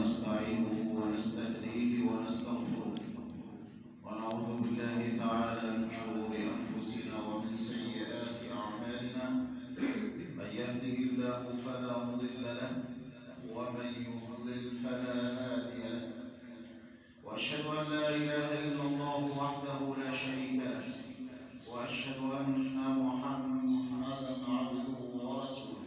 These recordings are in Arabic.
ونستعينه ونستهديه ونستغفره ونعوذ بالله تعالى من شرور أنفسنا ومن سيئات أعمالنا. من يهده الله فلا مضل له ومن يضلل فلا هادي له، وأشهد أن لا إله إلا الله وحده لا شريك له، وأشهد أن محمدا عبده ورسوله.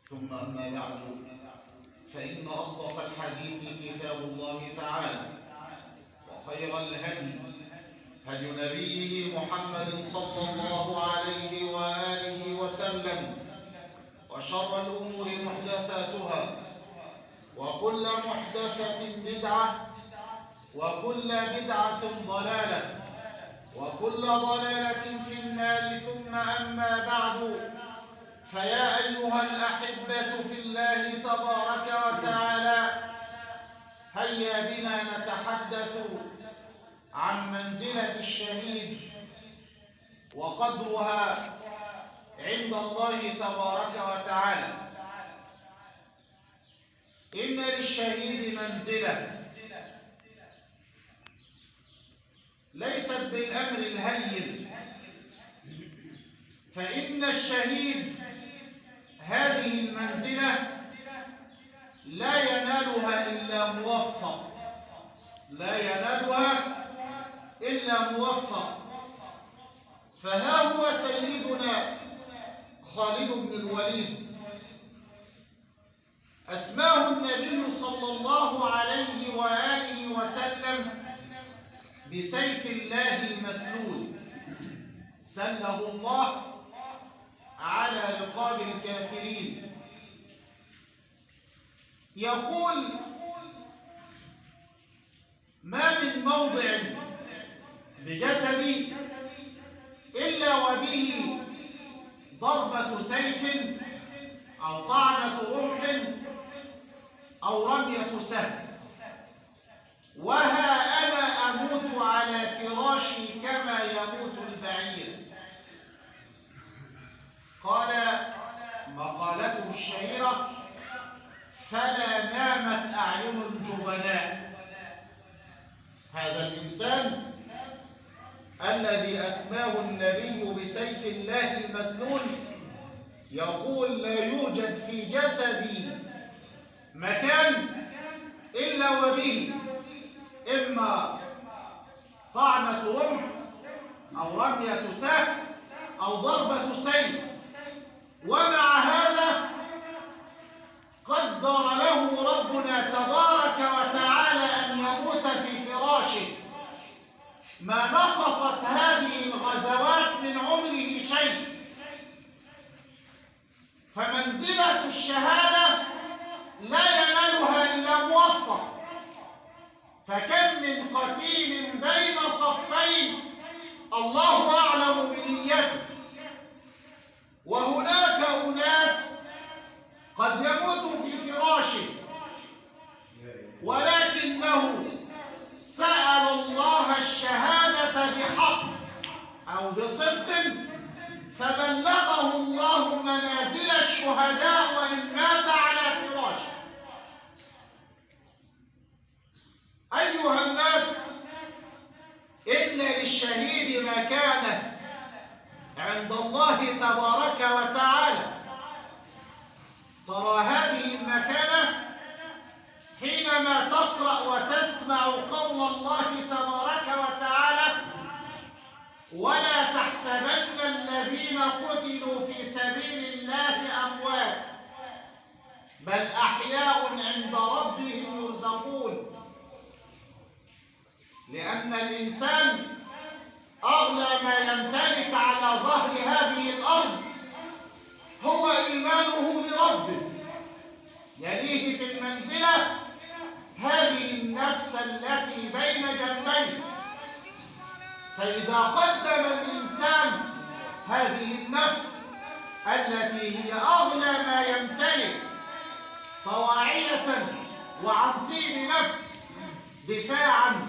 ثم أما بعد، فإن أصدق الحديث كتاب الله تعالى، وخير الهدي هدي نبيه محمد صلى الله عليه وآله وسلم، وشر الأمور محدثاتها، وكل محدثة بدعة، وكل بدعة ضلالة، وكل ضلالة في النار. ثم أما بعد، فيا أيها الأحبة في الله تبارك وتعالى، هيا بنا نتحدث عن منزلة الشهيد وقدرها عند الله تبارك وتعالى. إن للشهيد منزلة ليست بالأمر الهين، فإن الشهيد هذه المنزلة لا ينالها إلا موفق، لا ينالها إلا موفق. فها هو سيدنا خالد بن الوليد، أسماه النبي صلى الله عليه وآله وسلم بسيف الله المسلول، سله الله على رقاب الكافرين. يقول: ما من موضع بجسدي إلا وبه ضربة سيف أو طعنة رمح أو رمية سهم، وها أنا أموت على فراشي كما يموت البعير. قال مقالته الشهيرة: فلا نامت أعين الجبناء. هذا الإنسان الذي أسماه النبي بسيف الله المسلول يقول: لا يوجد في جسدي مكان إلا وبه إما طعنة رمح أو رمية سهم أو ضربة سيف، ومع هذا قدر له ربنا تبارك وتعالى أن يموت في فراشه. ما نقصت هذه الغزوات من عمره شيء. فمنزلة الشهادة لا ينالها إلا موفق. فكم من قتيل بين صفين الله أعلم بنيته، وهناك أناس قد يموت أو بصدق فبلغه الله منازل الشهداء وإن مات على فراشه. أيها الناس، إن للشهيد مكانة عند الله تبارك وتعالى. ترى هذه المكانة حينما تقرأ وتسمع قول الله تبارك وتعالى: ولا تحسبن الذين قتلوا في سبيل الله أموات بل أحياء عند ربهم يرزقون. لأن الإنسان أغلى ما يمتلك على ظهر هذه الأرض هو إيمانه بربه. يليه في المنزلة هذه النفس التي بين جنبيه. فإذا قدم الإنسان هذه النفس التي هي أغلى ما يمتلك طواعية وعن طيب نفس دفاعا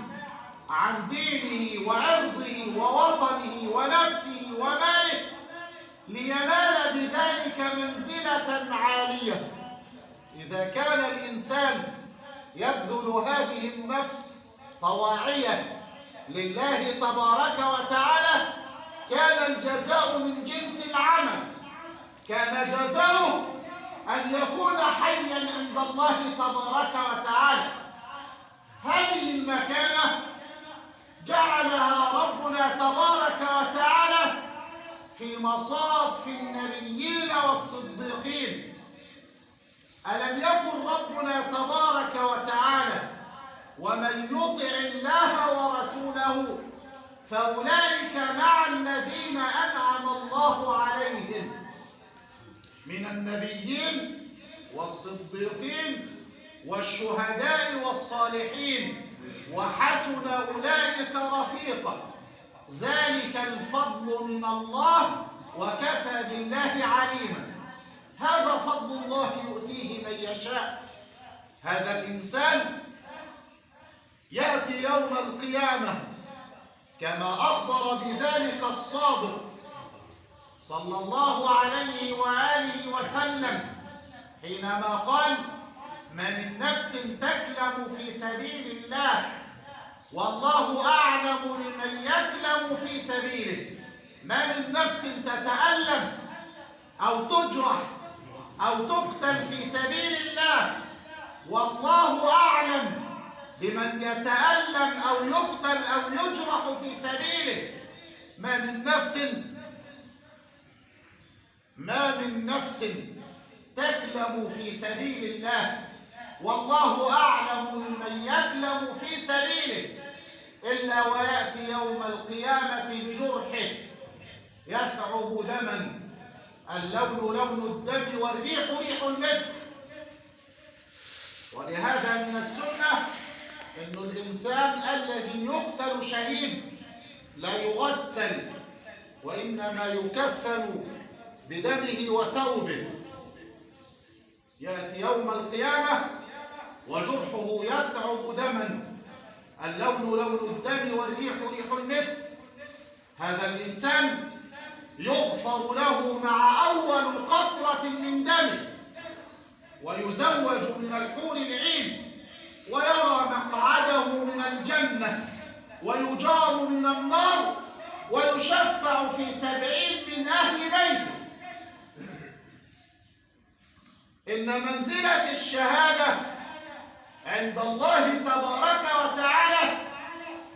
عن دينه وعرضه ووطنه ونفسه وماله لينال بذلك منزلة عالية، إذا كان الإنسان يبذل هذه النفس طواعية لله تبارك وتعالى كان الجزاء من جنس العمل. كان جزاؤه أن يكون حيا عند الله تبارك وتعالى. هذه المكانة جعلها ربنا تبارك وتعالى في مصاف النبيين والصديقين. ألم يكن ربنا تبارك وتعالى: ومن يطع الله ورسوله فأولئك مع الذين أنعم الله عليهم من النبيين والصديقين والشهداء والصالحين وحسن أولئك رفيقا ذلك الفضل من الله وكفى بالله عليما. هذا فضل الله يؤتيه من يشاء. هذا الإنسان يأتي يوم القيامة كما أخبر بذلك الصادق صلى الله عليه وآله وسلم حينما قال: ما من نفس تكلم في سبيل الله والله أعلم لمن يكلم في سبيله. ما من نفس تتألم أو تجرح أو تقتل في سبيل الله والله أعلم بمن يتألم أو يقتل أو يجرح في سبيله. ما من نفس تكلم في سبيل الله والله أعلم بمن يكلم في سبيله إلا ويأتي يوم القيامة بجرحه يثعب دما، اللون لون الدم والريح ريح المسك. ولهذا من السنة أن الإنسان الذي يقتل شهيد لا يغسل وإنما يكفن بدمه وثوبه. يأتي يوم القيامة وجرحه يثعب دما، اللون لون الدم والريح ريح المسك. هذا الإنسان يغفر له مع أول قطرة من دمه ويزوج من الحور العين ويرى مقعده من الجنة ويجار من النار ويشفع في 70 من أهل بيته. إن منزلة الشهادة عند الله تبارك وتعالى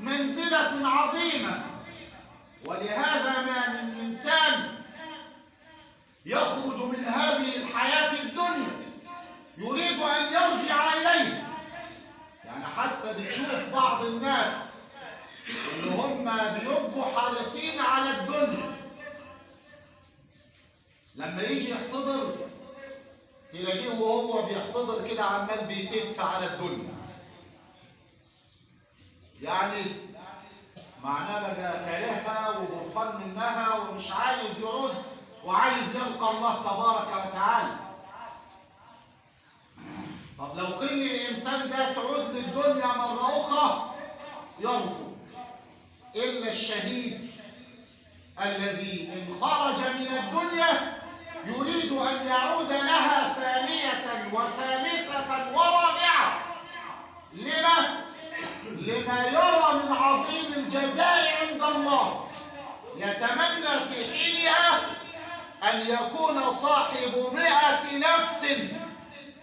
منزلة عظيمة. ولهذا ما من إنسان يخرج من هذه الحياة الدنيا يريد أن يرجع إليه. يعني حتى بتشوف بعض الناس اللي هم بيبقوا حريصين على الدنيا لما يجي يحتضر تلاقيه وهو بيحتضر كده عمال بيتف على الدنيا. يعني معناه بقى كارهها وبرفان منها ومش عايز يعود وعايز يلقى الله تبارك وتعالى. طب لو كان الإنسان ده تعود للدنيا مرة أخرى يرفض. إلا الشهيد الذي إن خرج من الدنيا يريد أن يعود لها ثانية وثالثة ورابعة. لما يرى من عظيم الجزاء عند الله، يتمنى في حينها أن يكون صاحب 100 نفس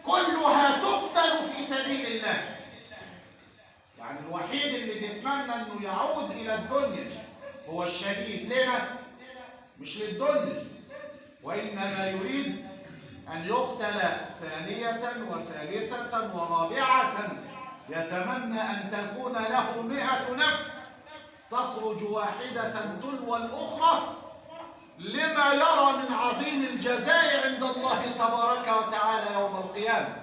كلها تقتل في سبيل الله. يعني الوحيد اللي بيتمنى أنه يعود إلى الدنيا هو الشهيد. ليه؟ مش للدنيا، وإنما يريد أن يقتل ثانية وثالثة ورابعة، يتمنى أن تكون له 100 نفس تخرج واحدة تلو الأخرى، لما يرى من عظيم الجزاء عند الله تبارك وتعالى يوم القيامة.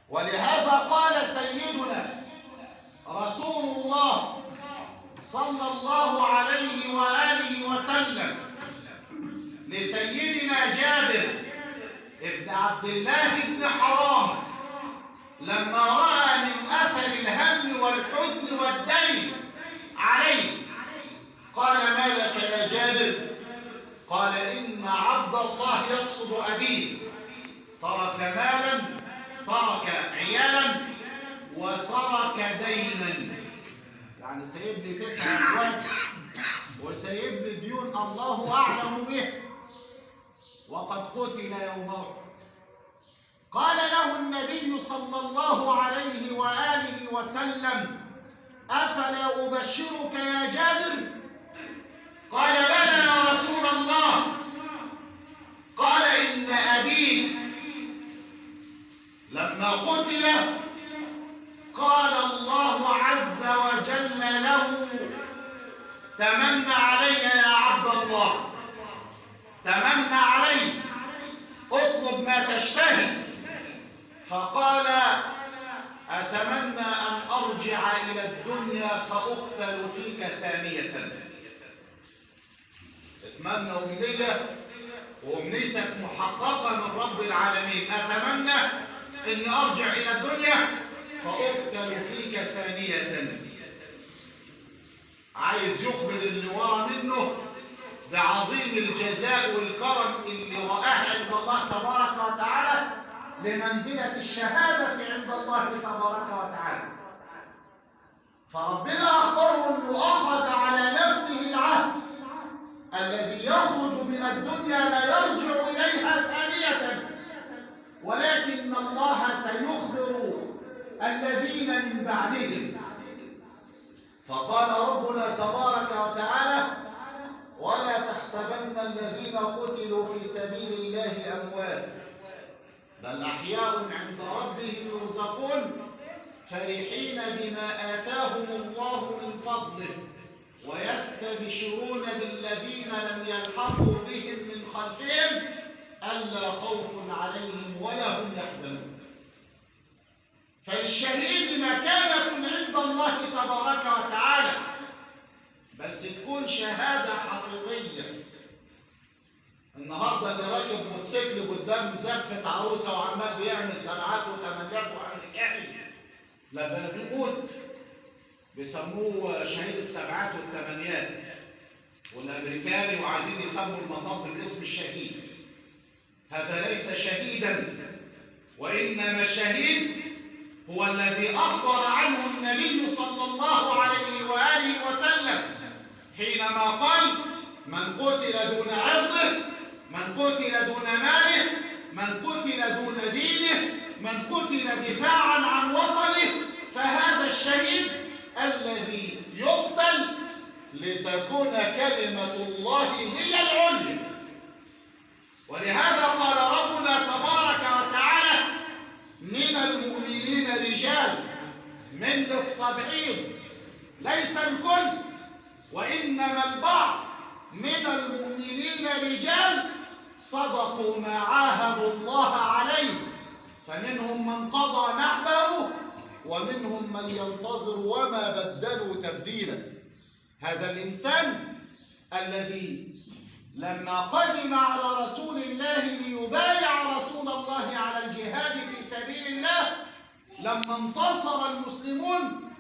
ولهذا قال سيدنا رسول الله صلى الله عليه وآله وسلم لسيدنا جابر ابن عبد الله بن حرام لما رأى من أثر الهم والحزن والدين عليه، قال: ما لك يا جابر؟ قال: إن عبد الله يقصد أبيه ترك مالا، ترك عيالا، وترك دينا. يعني سيب لي 9 أخوات وسيب لي ديون الله أعلم به، وقد قتل يوم أحد. قال له النبي صلى الله عليه وآله وسلم: أفلا أبشرك يا جابر؟ قال: بلى يا رسول الله. قال: إن أبيك لما قتل قال الله عز وجل له: تمنى علي يا عبد الله، تمنى علي، اطلب ما تشتهي. فقال: أتمنى أن أرجع إلى الدنيا فأقتل فيك ثانية. اتمنى أمنية وأمنيتك محققة من رب العالمين. أتمنى أني أرجع إلى الدنيا فأقتل فيك ثانية. عايز يخبر اللي ورا منه بعظيم الجزاء والكرم اللي رآه عند الله تبارك وتعالى لمنزلة الشهادة عند الله تبارك وتعالى. فربنا أخبره أنه أخذ على نفسه العهد الذي يخرج من الدنيا لا يرجع إليها ثانية، ولكن الله سيخبر الذين من بعدهم. فقال ربنا تبارك وتعالى: ولا تحسبن الذين قتلوا في سبيل الله أموات بل أحياء عند ربهم يرزقون فرحين بما آتاهم الله من فضله ويستبشرون بالذين لم يلحقوا بهم من خلفهم ألا خوف عليهم ولا هم يحزنون. فالشهيد مكانة عند الله تبارك وتعالى، بس تكون شهادة حقيقية. النهارده اللي راكب موتوسيكل قدام زفة عروسة وعمال بيعمل سبعات وثمانيات وأمريكاني، لما بيموت بيسموه شهيد السبعات والثمانيات والأمريكاني، وعايزين يسموا المطب باسم الشهيد. هذا ليس شهيدا، وإنما الشهيد هو الذي أخبر عنه النبي صلى الله عليه وآله وسلم حينما قال: من قتل دون عرضه، من قتل دون ماله، من قتل دون دينه، من قتل دفاعا عن وطنه، فهذا الشهيد الذي يقتل لتكون كلمة الله هي العليا. ولهذا قال ربنا تبارك وتعالى: من المؤمنين رجال، من للتبعيض ليس الكل، وإنما البعض، من المؤمنين رجال صدقوا ما عاهدوا الله عليه، فمنهم من قضى نحبه ومنهم من ينتظر وما بدلوا تبديلا. هذا الإنسان الذي لما قدم على رسول الله ليبايع رسول الله على الجهاد في سبيل الله، لما انتصر المسلمون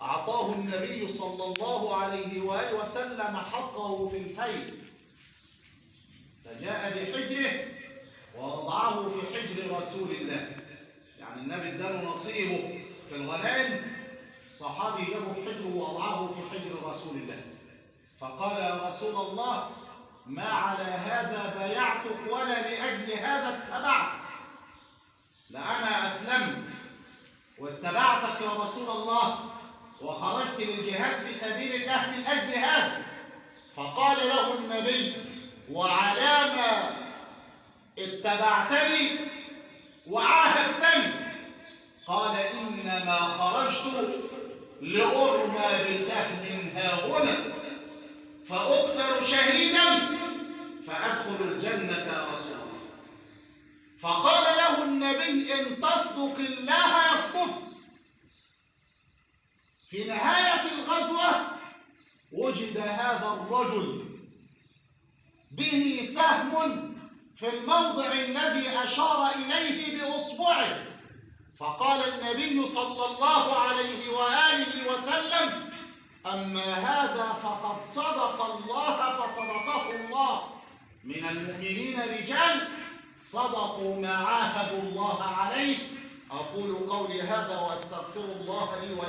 أعطاه النبي صلى الله عليه وآله وسلم حقه في الفيل، فجاء بحجره ووضعه في حجر رسول الله. يعني النبي اداله نصيبه في الغنائم، الصحابي جابه في حجره ووضعه في حجر رسول الله. فقال يا رسول الله ما على هذا بايعتك ولا لأجل هذا اتبعت، لأنا أسلمت واتبعتك يا رسول الله وخرجت للجهاد في سبيل الله من أجل هذا. فقال له النبي وعلى ما اتبعتني وعاهدتني؟ قال إنما خرجت لأرمى بسهم هاهنا فأقتل شهيدا فأدخل الجنة يا رسول الله. فقال له النبي إن تصدق الله يصدق. في نهاية الغزوة وجد هذا الرجل به سهم في الموضع الذي أشار إليه بإصبعه، فقال النبي صلى الله عليه وآله وسلم أما هذا فقد صدق الله فصدقه الله. من المؤمنين رجال صدقوا ما عاهدوا الله عليه. أقول قولي هذا وأستغفر الله لي ولكم.